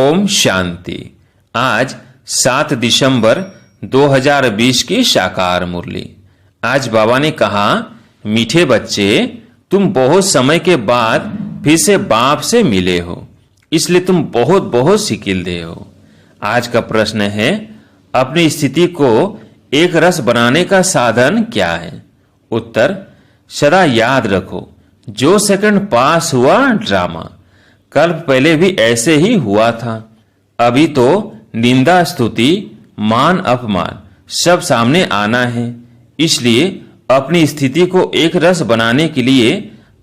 ओम शांति। आज 7 दिसंबर 2020 की साकार मुरली। आज बाबा ने कहा, मीठे बच्चे, तुम बहुत समय के बाद फिर से बाप से मिले हो, इसलिए तुम बहुत बहुत सिकिलदे हो। आज का प्रश्न है, अपनी स्थिति को एक रस बनाने का साधन क्या है? उत्तर, सदा याद रखो, जो सेकंड पास हुआ ड्रामा कल्प पहले भी ऐसे ही हुआ था। अभी तो निंदा स्तुति मान अपमान सब सामने आना है, इसलिए अपनी स्थिति को एक रस बनाने के लिए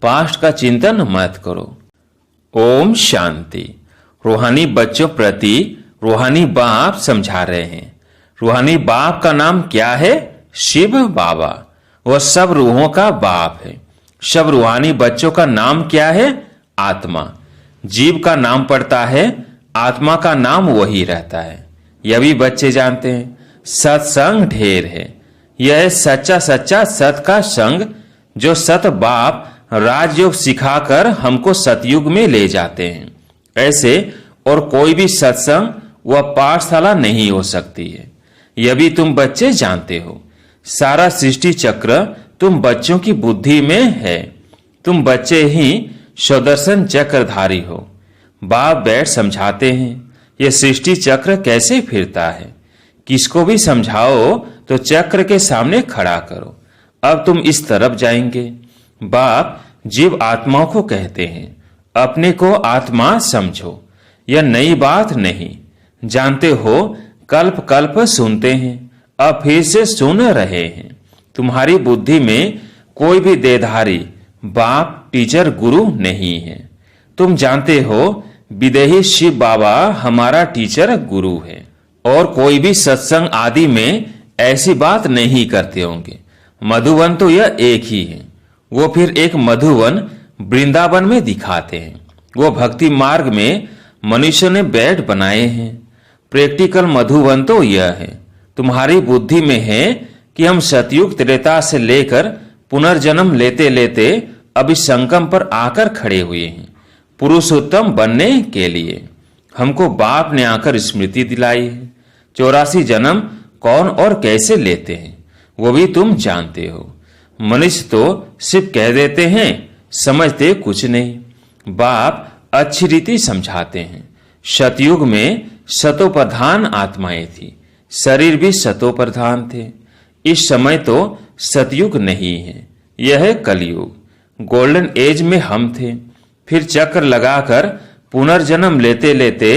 पास्ट का चिंतन मत करो। ओम शांति। रूहानी बच्चों प्रति रूहानी बाप समझा रहे हैं। रूहानी बाप का नाम क्या है? शिव बाबा। वह सब रूहों का बाप है। सब रूहानी बच्चों का नाम क्या है? आत्मा। जीव का नाम पड़ता है, आत्मा का नाम वही रहता है। यह भी बच्चे जानते हैं। सत्संग ढेर है। यह है सच्चा सच्चा सत का संग, जो सत बाप राजयोग सिखाकर हमको सतयुग में ले जाते हैं। ऐसे और कोई भी सत्संग व पाठशाला नहीं हो सकती है। यह भी तुम बच्चे जानते हो। सारा सृष्टि चक्र तुम बच्चों की बुद्धि में है। तुम बच्चे ही सुदर्शन चक्रधारी हो। बाप बैठ समझाते हैं, यह सृष्टि चक्र कैसे फिरता है। किसको भी समझाओ तो चक्र के सामने खड़ा करो। अब तुम इस तरफ जाएंगे। बाप जीव आत्माओं को कहते हैं, अपने को आत्मा समझो। यह नई बात नहीं, जानते हो। कल्प कल्प सुनते हैं, अब फिर से सुन रहे हैं। तुम्हारी बुद्धि में कोई भी देहधारी बाप टीचर गुरु नहीं है। तुम जानते हो, विदेही शिव बाबा हमारा टीचर गुरु है। और कोई भी सत्संग आदि में ऐसी बात नहीं करते होंगे। मधुवन तो यह एक ही है। वो फिर एक मधुवन वृंदावन में दिखाते हैं। वो भक्ति मार्ग में मनुष्य ने बैठ बनाए हैं। प्रैक्टिकल मधुवन तो यह है, तुम्हारी बुद्धि में है कि हम सतयुग त्रेता से लेकर पुनर्जन्म लेते लेते अभी संगम पर आकर खड़े हुए हैं। पुरुषोत्तम बनने के लिए हमको बाप ने आकर स्मृति दिलाई है। 84 जन्म कौन और कैसे लेते हैं वो भी तुम जानते हो। मनुष्य तो सिर्फ कह देते हैं, समझते कुछ नहीं। बाप अच्छी रीति समझाते हैं। सतयुग में सतोप्रधान आत्माएं थी, शरीर भी सतोप्रधान थे। इस समय तो सतयुग नहीं है, यह है कलयुग। गोल्डन एज में हम थे, फिर चक्र लगाकर पुनर्जन्म लेते लेते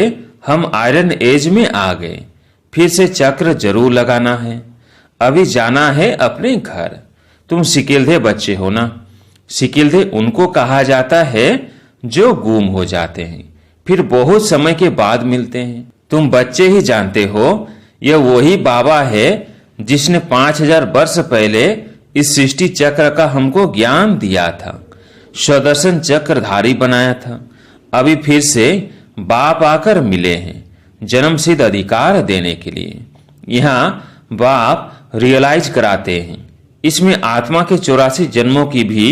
हम आयरन एज में आ गए। फिर से चक्र जरूर लगाना है। अभी जाना है अपने घर। तुम सिकिलधे बच्चे हो ना। सिकिलधे उनको कहा जाता है जो गुम हो जाते हैं, फिर बहुत समय के बाद मिलते हैं। तुम बच्चे ही जानते हो, यह वही बाबा है जिसने 5000 वर्ष पहले इस सृष्टि चक्र का हमको ज्ञान दिया था, सुदर्शन चक्रधारी बनाया था। अभी फिर से बाप आकर मिले हैं जन्म सिद्ध अधिकार देने के लिए। यहाँ बाप रियलाइज कराते हैं। इसमें आत्मा के 84 जन्मों की भी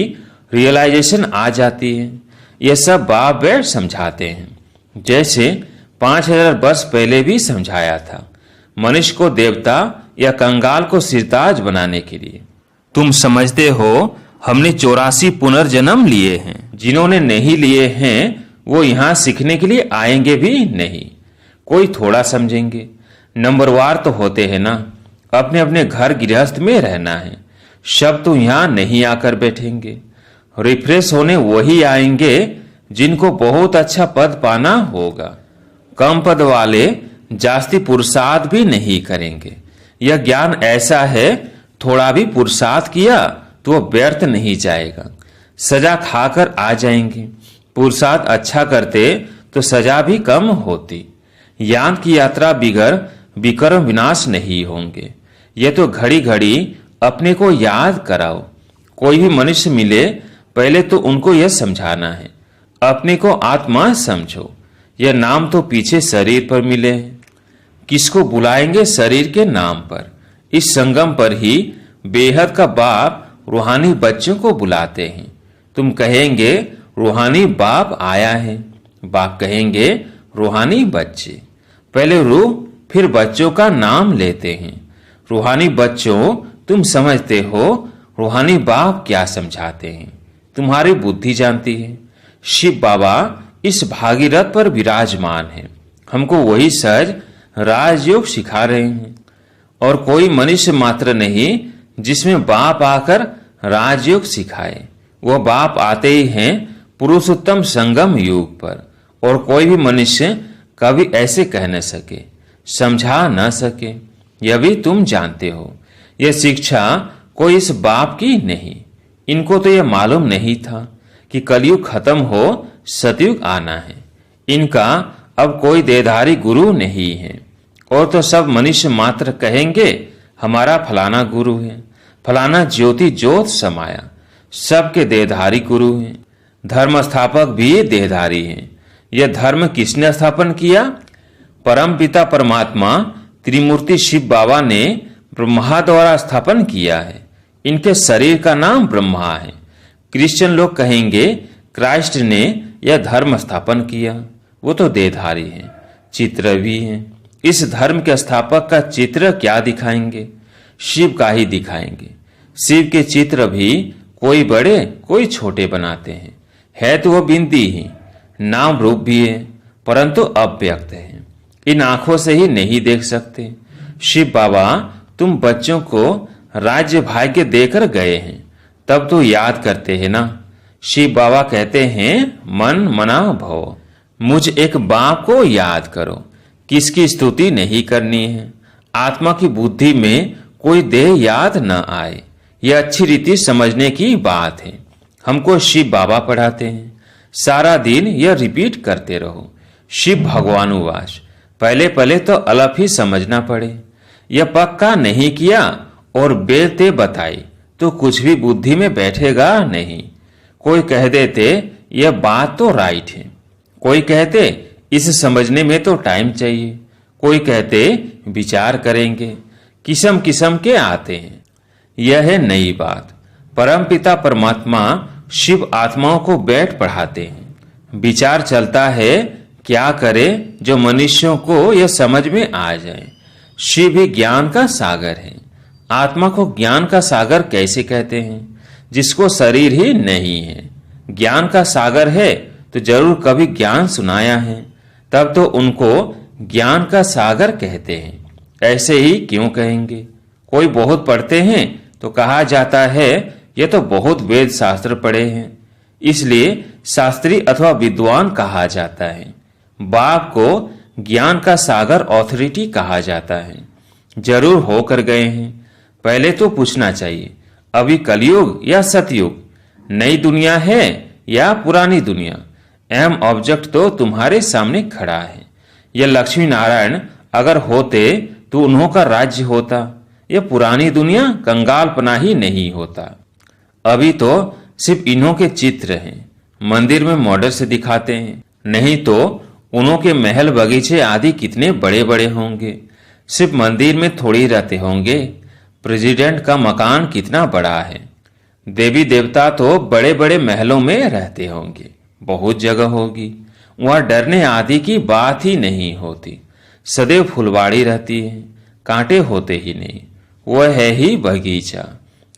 रियलाइजेशन आ जाती है। यह सब बाप बैठ समझाते हैं, जैसे 5000 वर्ष पहले भी समझाया था, मनुष्य को देवता या कंगाल को सिरताज बनाने के लिए। तुम समझते हो हमने 84 पुनर्जन्म लिए हैं। जिन्होंने नहीं लिए हैं वो यहाँ सीखने के लिए आएंगे भी नहीं। कोई थोड़ा समझेंगे। नंबरवार तो होते हैं ना, अपने अपने घर गृहस्थ में रहना है। सब तो यहाँ नहीं आकर बैठेंगे। रिफ्रेश होने वही आएंगे जिनको बहुत अच्छा पद पाना होगा। कम पद वाले जास्ती पुरुषार्थ भी नहीं करेंगे। यह ज्ञान ऐसा है, थोड़ा भी पुरुषार्थ किया तो वह व्यर्थ नहीं जाएगा। सजा खाकर आ जाएंगे। पुरुषार्थ अच्छा करते तो सजा भी कम होती। ज्ञान की यात्रा बिगड़ विकर्म विनाश नहीं होंगे। यह तो घड़ी घड़ी अपने को याद कराओ। कोई भी मनुष्य मिले, पहले तो उनको यह समझाना है, अपने को आत्मा समझो। यह नाम तो पीछे शरीर पर मिले हैं। किसको बुलाएंगे शरीर के नाम पर? इस संगम पर ही बेहद का बाप रूहानी बच्चों को बुलाते हैं। तुम कहेंगे रूहानी बाप आया है। बाप कहेंगे रूहानी बच्चे पहले रूह फिर बच्चों का नाम लेते हैं। रूहानी बच्चों, तुम समझते हो रूहानी बाप क्या समझाते हैं, तुम्हारी बुद्धि जानती है। शिव बाबा इस भागीरथ पर विराजमान है, हमको वही सहज राजयोग सिखा रहे हैं। और कोई मनुष्य मात्र नहीं जिसमें बाप आकर राजयोग सिखाए। वह बाप आते ही हैं पुरुषोत्तम संगम युग पर, और कोई भी मनुष्य कभी ऐसे कह न सके, समझा न सके। यह भी तुम जानते हो। यह शिक्षा कोई इस बाप की नहीं। इनको तो यह मालूम नहीं था कि कलयुग खत्म हो सतयुग आना है। इनका अब कोई देहधारी गुरु नहीं है, और तो सब मनुष्य मात्र कहेंगे हमारा फलाना गुरु है, फलाना ज्योति ज्योत समाया। सबके देहधारी गुरु हैं। धर्म स्थापक भी देहधारी हैं। यह धर्म किसने स्थापन किया? परम पिता परमात्मा त्रिमूर्ति शिव बाबा ने ब्रह्मा द्वारा स्थापन किया है। इनके शरीर का नाम ब्रह्मा है। क्रिश्चियन लोग कहेंगे क्राइस्ट ने यह धर्म स्थापन किया। वो तो देहधारी हैं, चित्र भी हैं। इस धर्म के स्थापक का चित्र क्या दिखाएंगे? शिव का ही दिखाएंगे। शिव के चित्र भी कोई बड़े कोई छोटे बनाते हैं। है तो वो बिंदी ही, नाम रूप भी है, परंतु अव्यक्त है। इन आंखों से ही नहीं देख सकते। शिव बाबा तुम बच्चों को राज्य भाग्य देकर गए हैं, तब तो याद करते हैं ना। शिव बाबा कहते हैं मन मना भव, मुझ एक बाप को याद करो। किसकी स्तुति नहीं करनी है। आत्मा की बुद्धि में कोई देह याद न आए, यह अच्छी रीति समझने की बात है। हमको शिव बाबा पढ़ाते हैं। सारा दिन यह रिपीट करते रहो, शिव भगवानुवास। पहले पहले तो अलग ही समझना पड़े। यह पक्का नहीं किया और बेलते बताई तो कुछ भी बुद्धि में बैठेगा नहीं। कोई कह देते यह बात तो राइट है, कोई कहते इसे समझने में तो टाइम चाहिए, कोई कहते विचार करेंगे। किस्म किस्म के आते हैं। यह है नई बात। परमपिता परमात्मा शिव आत्माओं को बैठ पढ़ाते हैं। विचार चलता है क्या करे जो मनुष्यों को यह समझ में आ जाए। शिव ही ज्ञान का सागर है। आत्मा को ज्ञान का सागर कैसे कहते हैं? जिसको शरीर ही नहीं है। ज्ञान का सागर है तो जरूर कभी ज्ञान सुनाया है, तब तो उनको ज्ञान का सागर कहते हैं। ऐसे ही क्यों कहेंगे? कोई बहुत पढ़ते हैं तो कहा जाता है ये तो बहुत वेद शास्त्र पढ़े हैं, इसलिए शास्त्री अथवा विद्वान कहा जाता है। बाप को ज्ञान का सागर ऑथोरिटी कहा जाता है। जरूर होकर गए हैं। पहले तो पूछना चाहिए अभी कलयुग या सतयुग, नई दुनिया है या पुरानी दुनिया? अहम ऑब्जेक्ट तो तुम्हारे सामने खड़ा है। यह लक्ष्मी नारायण अगर होते तो उन्हों का राज्य होता। यह पुरानी दुनिया कंगालपना ही नहीं होता। अभी तो सिर्फ इन्हों के चित्र हैं, मंदिर में मॉडल से दिखाते हैं। नहीं तो उन्हों के महल बगीचे आदि कितने बड़े बड़े होंगे। सिर्फ मंदिर में थोड़ी रहते होंगे। प्रेसिडेंट का मकान कितना बड़ा है। देवी देवता तो बड़े बड़े महलों में रहते होंगे, बहुत जगह होगी। वहां डरने आदि की बात ही नहीं होती। सदैव फुलवाड़ी रहती है, कांटे होते ही नहीं। वह है ही बगीचा।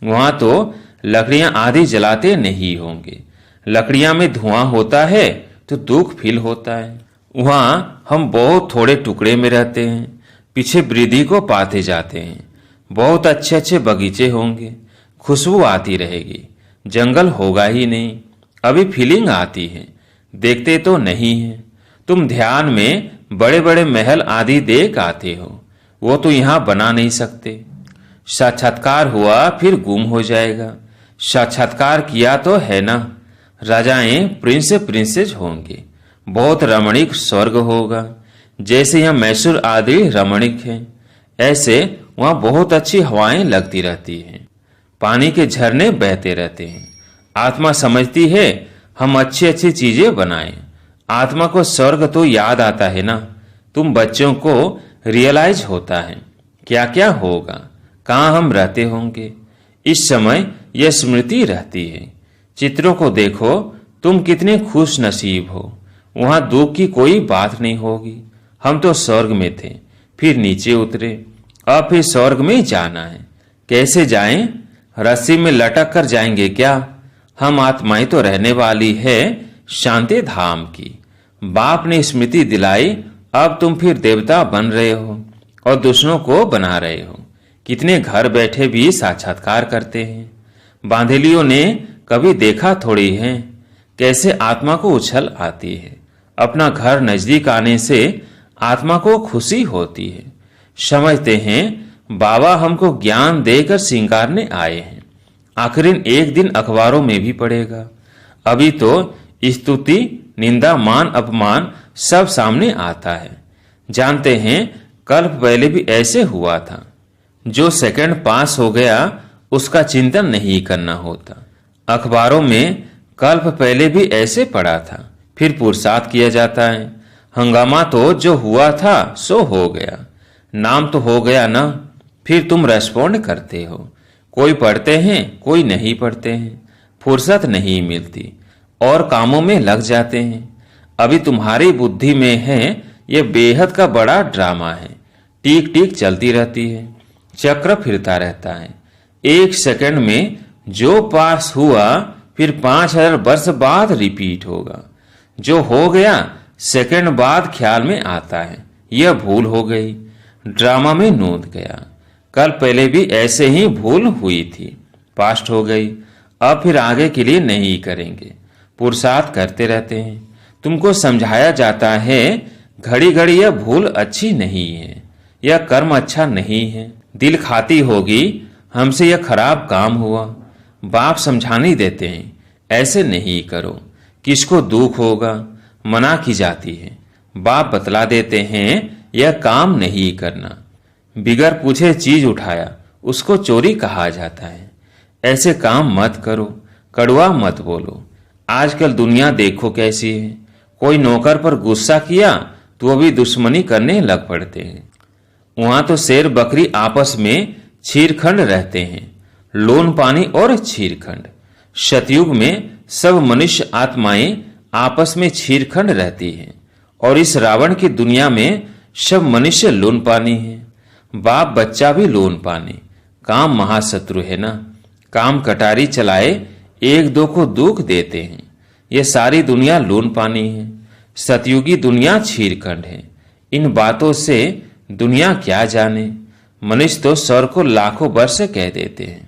वहां तो लकड़ियां आदि जलाते नहीं होंगे। लकड़ियां में धुआं होता है तो दुख फील होता है। वहां हम बहुत थोड़े टुकड़े में रहते हैं, पीछे वृद्धि को पाते जाते हैं। बहुत अच्छे अच्छे बगीचे होंगे, खुशबू आती रहेगी। जंगल होगा ही नहीं। अभी फीलिंग आती है, देखते तो नहीं है। तुम ध्यान में बड़े बड़े महल आदि देख आते हो, वो तो यहाँ बना नहीं सकते। साक्षात्कार हुआ फिर गुम हो जाएगा। साक्षात्कार किया तो है ना। राजाएं प्रिंस प्रिंसेस होंगे, बहुत रमणीक स्वर्ग होगा। जैसे यहाँ मैसूर आदि रमणीक है, ऐसे वहां बहुत अच्छी हवाएं लगती रहती हैं। पानी के झरने बहते रहते हैं। आत्मा समझती है हम अच्छी अच्छी चीजें बनाएं। आत्मा को स्वर्ग तो याद आता है ना। तुम बच्चों को रियलाइज होता है क्या क्या होगा, कहाँ हम रहते होंगे। इस समय यह स्मृति रहती है। चित्रों को देखो, तुम कितने खुश नसीब हो। वहां दुख की कोई बात नहीं होगी। हम तो स्वर्ग में थे, फिर नीचे उतरे, अब फिर स्वर्ग में जाना है। कैसे जाएं? रस्सी में लटक कर जाएंगे क्या? हम आत्माएं तो रहने वाली है शांति धाम की। बाप ने स्मृति दिलाई, अब तुम फिर देवता बन रहे हो और दूसरों को बना रहे हो। कितने घर बैठे भी साक्षात्कार करते हैं। बांधेलियों ने कभी देखा थोड़ी है कैसे आत्मा को उछल आती है। अपना घर नजदीक आने से आत्मा को खुशी होती है। समझते हैं बाबा हमको ज्ञान देकर सिंगारने आए हैं। आखिर एक दिन अखबारों में भी पड़ेगा। अभी तो स्तुति, निंदा, मान, अपमान सब सामने आता है। जानते हैं कल्प पहले भी ऐसे हुआ था। जो सेकंड पास हो गया उसका चिंतन नहीं करना होता। अखबारों में कल्प पहले भी ऐसे पड़ा था, फिर पुरुषार्थ किया जाता है। हंगामा तो जो हुआ था सो हो गया, नाम तो हो गया ना। फिर तुम रेस्पॉन्ड करते हो। कोई पढ़ते हैं, कोई नहीं पढ़ते हैं। फुर्सत नहीं मिलती और कामों में लग जाते हैं। अभी तुम्हारी बुद्धि में है यह बेहद का बड़ा ड्रामा है। टीक टीक चलती रहती है, चक्र फिरता रहता है। एक सेकंड में जो पास हुआ फिर 5000 वर्ष बाद रिपीट होगा। जो हो गया सेकंड बाद ख्याल में आता है यह भूल हो गई, ड्रामा में नोंद गया। कल पहले भी ऐसे ही भूल हुई थी, पास्ट हो गई। अब फिर आगे के लिए नहीं करेंगे। पुरुषार्थ करते रहते हैं। तुमको समझाया जाता है घड़ी घड़ी यह भूल अच्छी नहीं है, यह कर्म अच्छा नहीं है। दिल खाती होगी हमसे यह खराब काम हुआ। बाप समझाने देते हैं ऐसे नहीं करो, किसको दुख होगा, मना की जाती है। बाप बतला देते हैं यह काम नहीं करना। बिगर पूछे चीज उठाया उसको चोरी कहा जाता है। ऐसे काम मत करो, कड़वा मत बोलो। आजकल दुनिया देखो कैसी है। कोई नौकर पर गुस्सा किया तो भी दुश्मनी करने लग पड़ते हैं। वहां तो शेर बकरी आपस में छीरखंड रहते हैं, लोन पानी और छीरखंड। सतयुग में सब मनुष्य आत्माएं आपस में छीरखंड रहती हैं और इस रावण की दुनिया में सब मनुष्य लोन पानी है। बाप बच्चा भी लोन पानी। काम महाशत्रु है ना। काम कटारी चलाए एक दो को दुख देते हैं। यह सारी दुनिया लोन पानी है। सतयुगी दुनिया छीरखंड है। इन बातों से दुनिया क्या जाने। मनुष्य तो स्वर को लाखों वर्ष कह देते हैं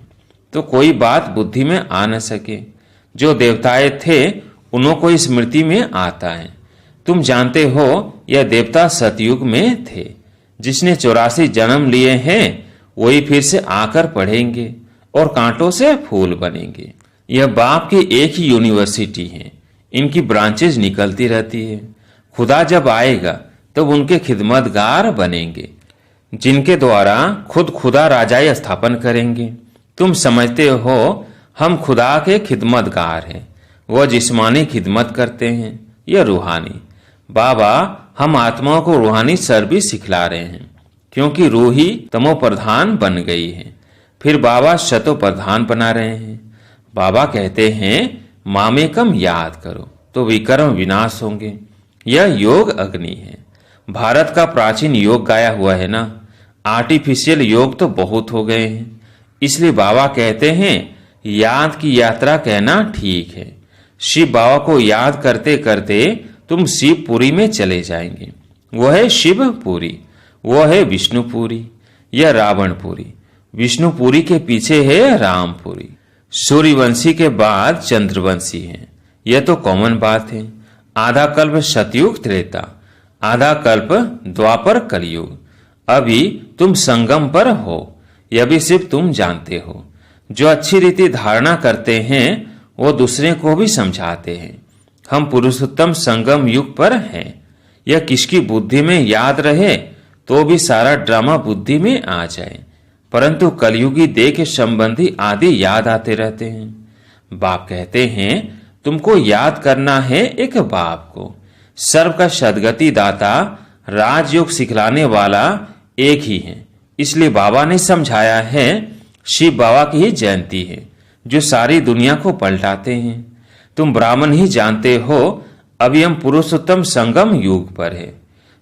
तो कोई बात बुद्धि में आ न सके। जो देवताएं थे उन्हों को स्मृति में आता है। तुम जानते हो यह देवता सतयुग में थे। जिसने 84 जन्म लिए हैं वही फिर से आकर पढ़ेंगे और कांटों से फूल बनेंगे। यह बाप की एक ही यूनिवर्सिटी है। इनकी ब्रांचेज निकलती रहती है। खुदा जब आएगा तब उनके खिदमतगार बनेंगे, जिनके द्वारा खुद खुदा राजाई स्थापन करेंगे। तुम समझते हो हम खुदा के खिदमतगार हैं। वह जिस्मानी खिदमत करते हैं, यह रूहानी। बाबा हम आत्माओं को रूहानी सर्विस सिखला रहे हैं क्योंकि रूह ही तमो प्रधान बन गई है। फिर बाबा शतो प्रधान बना रहे हैं। बाबा कहते हैं मामेकम याद करो तो विकर्म विनाश होंगे। यह योग अग्नि है। भारत का प्राचीन योग गाया हुआ है ना। आर्टिफिशियल योग तो बहुत हो गए हैं। इसलिए बाबा कहते हैं याद की यात्रा कहना ठीक है। शिव बाबा को याद करते करते तुम शिवपुरी में चले जाएंगे। वह है शिवपुरी, वह है विष्णुपुरी, यह रावणपुरी। विष्णुपुरी के पीछे है रामपुरी। सूर्यवंशी के बाद चंद्रवंशी है। यह तो कॉमन बात है। आधा कल्प सतयुग त्रेता, आधा कल्प द्वापर कलयुग। अभी तुम संगम पर हो, यह भी सिर्फ तुम जानते हो। जो अच्छी रीति धारणा करते हैं वो दूसरे को भी समझाते हैं। हम पुरुषोत्तम संगम युग पर हैं। यह किसकी बुद्धि में याद रहे तो भी सारा ड्रामा बुद्धि में आ जाए, परंतु कलयुगी देह के संबंधी आदि याद आते रहते हैं। बाप कहते हैं तुमको याद करना है एक बाप को। सर्व का सदगति दाता राजयोग सिखलाने वाला एक ही है। इसलिए बाबा ने समझाया है शिव बाबा की ही जयंती है जो सारी दुनिया को पलटाते हैं। तुम ब्राह्मण ही जानते हो अभी हम पुरुषोत्तम संगम युग पर है।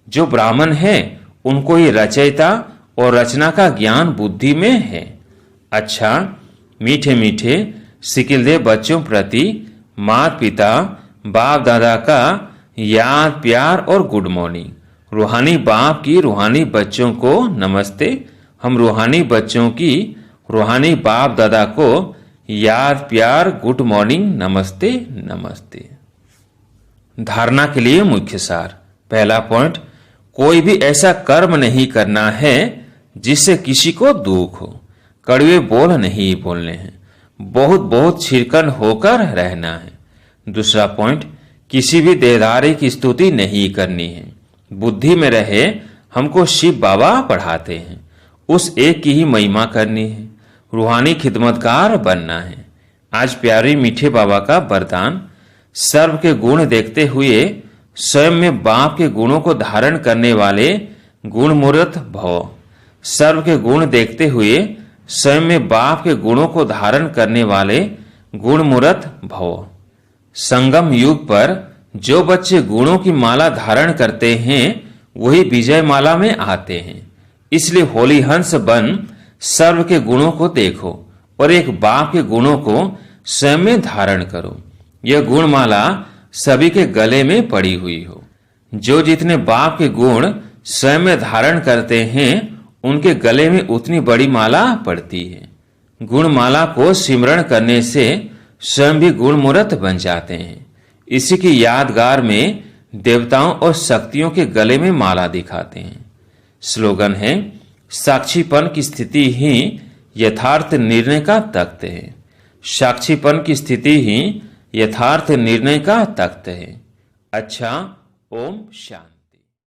जो ब्राह्मण है उनको ही रचयिता और रचना का ज्ञान बुद्धि में है। अच्छा, मीठे मीठे सिकिलदेव बच्चों प्रति माता पिता बाप दादा का याद प्यार और गुड मॉर्निंग। रूहानी बाप की रूहानी बच्चों को नमस्ते। हम रूहानी बच्चों की रूहानी बाप दादा को याद प्यार गुड मॉर्निंग नमस्ते नमस्ते। धारणा के लिए मुख्य सार। पहला पॉइंट, कोई भी ऐसा कर्म नहीं करना है जिससे किसी को दुख हो। कड़वे बोल नहीं बोलने हैं। बहुत बहुत छिड़कन होकर रहना है। दूसरा पॉइंट, किसी भी देहधारी की स्तुति नहीं करनी है। बुद्धि में रहे हमको शिव बाबा पढ़ाते हैं, उस एक की ही महिमा करनी है। रूहानी खिदमतकार बनना है। आज प्यारे मीठे बाबा का वरदान, सर्व के गुण देखते हुए स्वयं में बाप के गुणों को धारण करने वाले गुणमूर्त भव। सर्व के गुण देखते हुए स्वयं में बाप के गुणों को धारण करने वाले गुणमूर्त भव। संगम युग पर जो बच्चे गुणों की माला धारण करते हैं वही विजय माला में आते हैं। इसलिए होली हंस बन सर्व के गुणों को देखो और एक बाप के गुणों को स्वयं में धारण करो। यह गुणमाला सभी के गले में पड़ी हुई हो। जो जितने बाप के गुण स्वयं में धारण करते हैं उनके गले में उतनी बड़ी माला पड़ती है। गुणमाला को सिमरण करने से स्वयं भी गुणमूर्त बन जाते हैं। इसी की यादगार में देवताओं और शक्तियों के गले में माला दिखाते हैं। स्लोगन है, साक्षीपन की स्थिति ही यथार्थ निर्णय का तख्त है। साक्षीपन की स्थिति ही यथार्थ निर्णय का तख्त है। अच्छा, ओम शांति।